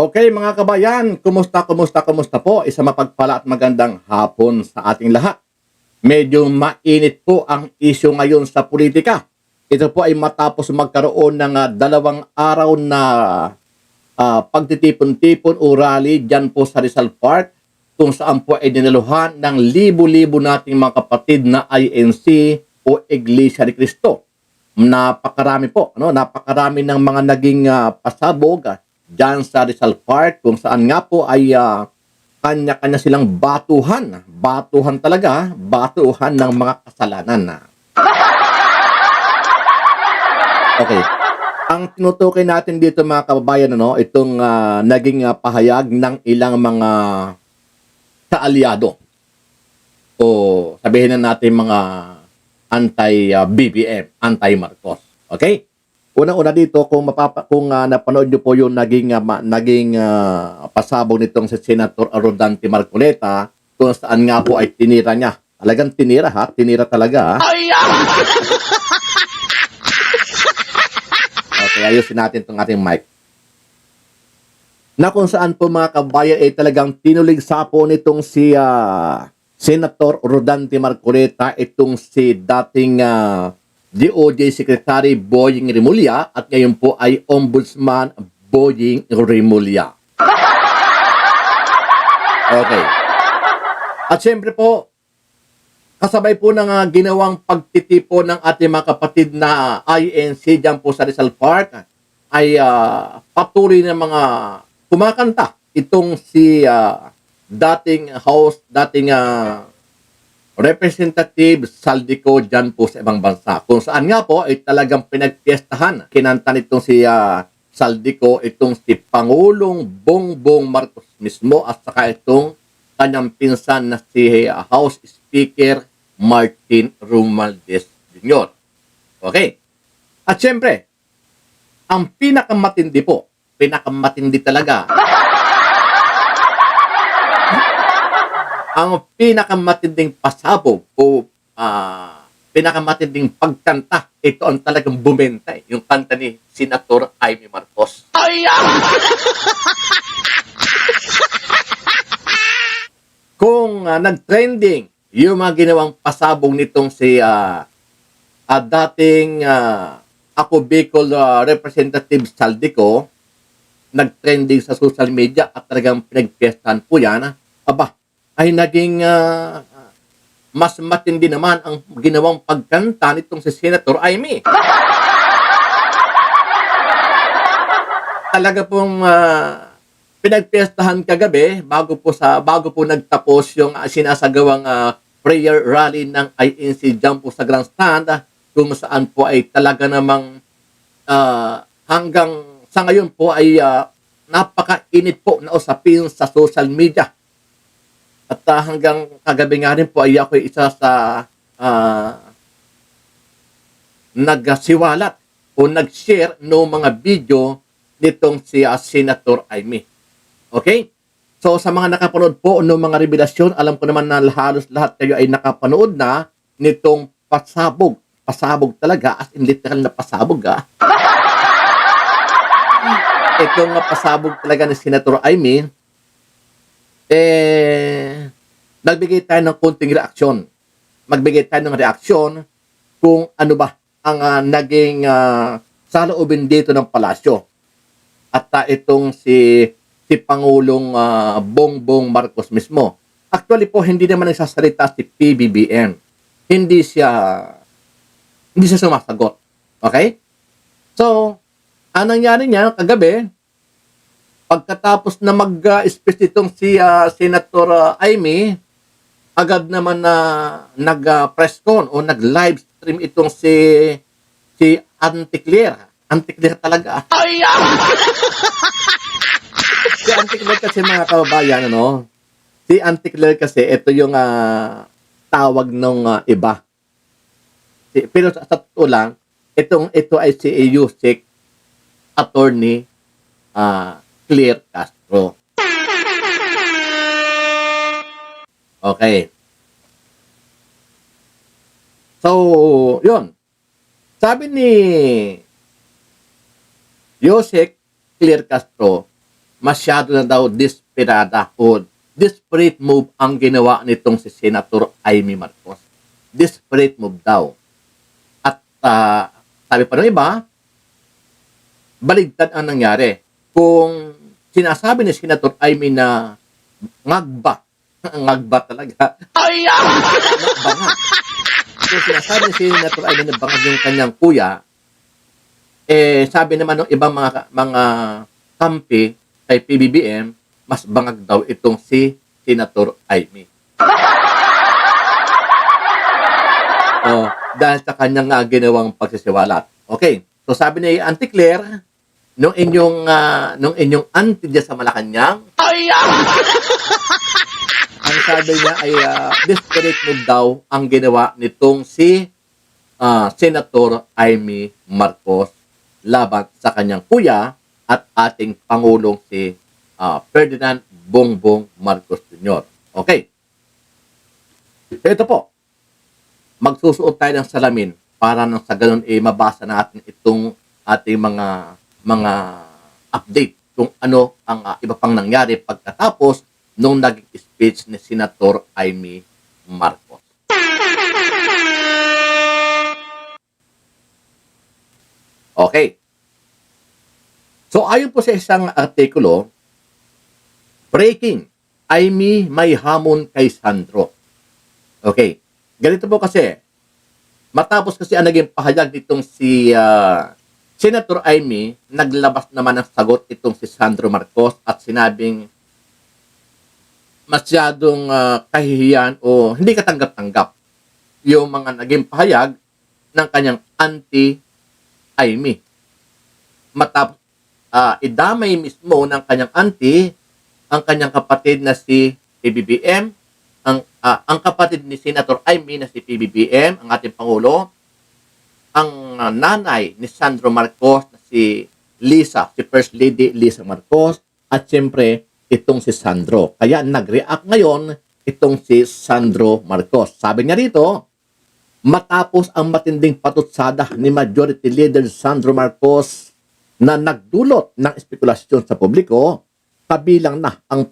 Okay mga kabayan, kumusta po? Isa mapagpala at magandang hapon sa ating lahat. Medyo mainit po ang isyu ngayon sa politika. Ito po ay matapos magkaroon ng 2 araw na pagtitipon-tipon o rally dyan po sa Rizal Park, kung saan po ay dinaluhan ng libo-libo nating mga kapatid na INC o Iglesia ni Cristo. Napakarami po, napakarami ng mga naging pasabog dyan sa Rizal Park, kung saan nga po ay kanya-kanya silang batuhan talaga, batuhan ng mga kasalanan. Okay, ang tinutukoy natin dito mga kababayan, itong naging pahayag ng ilang mga kaalyado o sabihin na natin mga anti-BBM, anti-Marcos. Okay? Unang-una dito, kung napanood niyo po yung naging pasabog nitong si Senator Rodante Marcoleta, kung saan nga po ay tinira niya. Talagang tinira tinira talaga. Okay, ayusin natin itong ating mic. Na kung saan po mga kabayan ay talagang tinuligsa po nitong si Senator Rodante Marcoleta, itong si dating DOJ Secretary Boying Rimulya at ngayon po ay Ombudsman Boying Rimulya. Okay. At syempre po, kasabay po ng ginawang pagtitipo ng ating mga kapatid na INC dyan po sa Rizal Park, ay patuloy na mga kumakanta itong si dating Representative Saldico dyan po sa ibang bansa. Kung saan nga po ay talagang pinagpiestahan. Kinanta nitong si Saldico itong si Pangulong Bongbong Marcos mismo at saka itong kanyang pinsan na si House Speaker Martin Romualdez Jr. Okay. At syempre, ang pinakamatindi talaga, ang pinakamatinding pasabog o pinakamatinding pagkanta, ito ang talagang bumenta, yung kanta ni Senator Amy Marcos. Kung nag-trending yung mga ginawang pasabog nitong si dating Ako Bicol Representative Saldico, nag-trending sa social media at talagang pinagpiestahan po yan, ay naging mas matindi naman ang ginawang pagkanta nitong si Senator Amy. Talaga pong pinagpiestahan kagabi bago po nagtapos yung sinasagawang prayer rally ng INC dyan po sa Grandstand, kung saan po ay talaga namang hanggang sa ngayon po ay napakainit po na usapin sa social media. At hanggang kagabi nga rin po ay ako isa sa nagsiwalat o nag-share ng mga video nitong si Senator Amy. Okay? So sa mga nakapanood po ng mga revelasyon, alam ko naman na halos lahat kayo ay nakapanood na nitong pasabog. Pasabog talaga, as in literal na pasabog Itong pasabog talaga ni Senator Amy, nagbigay tayo ng konting reaksyon. Magbigay tayo ng reaksyon kung ano ba ang naging saloobin dito ng palasyo. At itong si Pangulong Bongbong Marcos mismo. Actually po, hindi naman nagsasalita si PBBM. Hindi siya sumasagot. Okay? So, anong nangyari niya kagabi, pagkatapos na mag-speech itong si Senator Amy, agad naman na nag-press con o nag-live stream itong si Auntie Claire. Auntie Claire talaga. Si Auntie Claire kasi mga kababayan, si Auntie Claire kasi, ito yung tawag ng iba. Pero sa totoo lang, ito ay si Yusek Attorney Claire Castro. Okay. So, yun. Sabi ni Yusek Claire Castro, masyado na daw desperada o desperate move ang ginawa nitong si Senator Amy Marcos. Desperate move daw. At sabi pa ng iba, baligtad ang nangyari. Kung sinasabi ni Senator Amy na ngagba talaga. Bangag. Kung sinasabi ni Senator Amy na bangag yung kanyang kuya, sabi naman ng ibang mga kampi kay PBBM, mas bangag daw itong si Senator Amy. Dahil sa kanyang ginawang pagsisiwalat. Okay. So sabi ni Auntie Claire, nung inyong auntie dyan sa Malacanang, ang sabi niya ay desperate move daw ang ginawa nitong si Senator Amy Marcos laban sa kanyang kuya at ating Pangulong si Ferdinand Bongbong Marcos Jr. Okay. Ito po. Magsusuot tayo ng salamin para nang sa ganun mabasa natin itong ating mga update kung ano ang iba pang nangyari pagkatapos nung naging speech ni Senator Amy Marcos. Okay. So ayon po sa isang artikulo, breaking, Amy may hamon kay Sandro. Okay. Ganito po kasi, matapos kasi ang naging pahayag nitong si Senator Amy, naglabas naman ng sagot itong si Sandro Marcos at sinabing masyadong kahihiyan o hindi katanggap-tanggap yung mga naging pahayag ng kanyang anti-Amy. Matapos idamay mismo ng kanyang auntie ang kanyang kapatid na si PBBM, ang kapatid ni Senator Amy na si PBBM, ang ating Pangulo, ang nanay ni Sandro Marcos na si Lisa, si First Lady Lisa Marcos, at siyempre itong si Sandro. Kaya nag-react ngayon itong si Sandro Marcos. Sabi niya rito, matapos ang matinding patutsada ni Majority Leader Sandro Marcos na nagdulot ng espekulasyon sa publiko, kabilang na ang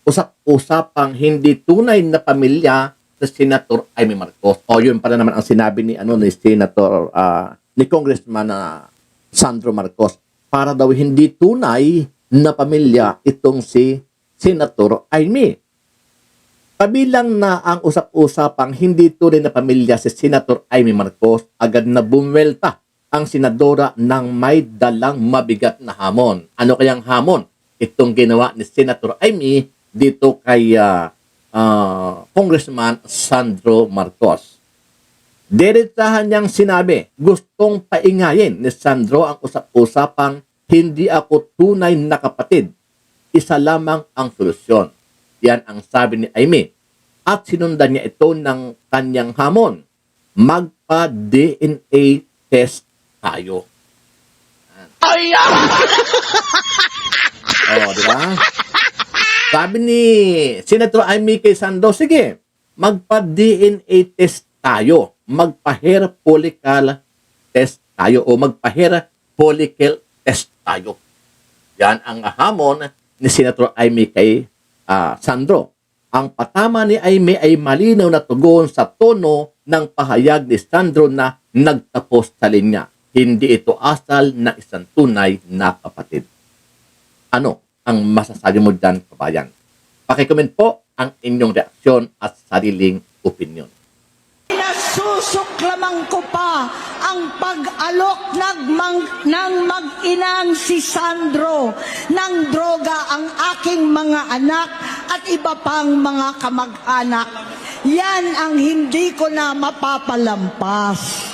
usap-usapang hindi tunay na pamilya sa Senator Amy Marcos. O yun pala naman ang sinabi ni Senator ni Congressman Sandro Marcos, para daw hindi tunay na pamilya itong si Senator Amy. Kabilang na ang usap-usapang hindi tunay na pamilya si Senator Amy Marcos, agad na bumwelta ang senadora ng may dalang mabigat na hamon. Ano kayang hamon? Itong ginawa ni Senator Amy dito kay Congressman Sandro Marcos. Diretsahan niyang sinabi, gustong paingayin ni Sandro ang usap-usapang hindi ako tunay na kapatid. Isa lamang ang solusyon. Yan ang sabi ni Amy. At sinundan niya ito ng kanyang hamon. Magpa-DNA test tayo. Di ba? Sabi ni Senator Amy kay Sandro, sige, magpa-DNA test tayo. Magpa-hair follicle test tayo o magpa-hair follicle test tayo. Yan ang hamon ni Senator Amy kay Sandro. Ang patama ni Amy ay malinaw na tugon sa tono ng pahayag ni Sandro na nagtapos sa linya. Hindi ito asal na isang tunay na kapatid. Ano ang masasabi mo dyan, kabayan? Pakicomment po ang inyong reaksyon at sariling opinion. Nasusuklaman ko pa ang pag-alok ng mag-inang si Sandro ng droga ang aking mga anak at iba pang mga kamag-anak. Yan ang hindi ko na mapapalampas.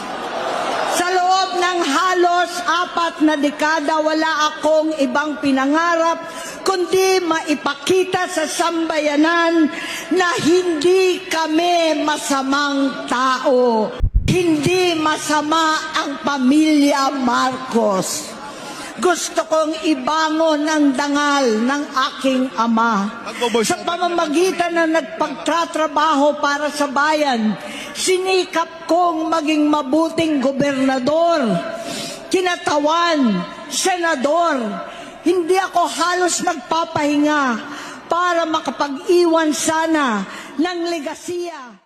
Sa loob ng halos 4 na dekada, wala akong ibang pinangarap kundi maipakita sa sambayanan na hindi kami masamang tao. Hindi masama ang pamilya Marcos. Gusto kong ibangon ang dangal ng aking ama. Sa pamamagitan na nagpagtatrabaho para sa bayan, sinikap kong maging mabuting gobernador, kinatawan, senador, hindi ako halos nagpapahinga para makapag-iwan sana ng legasiya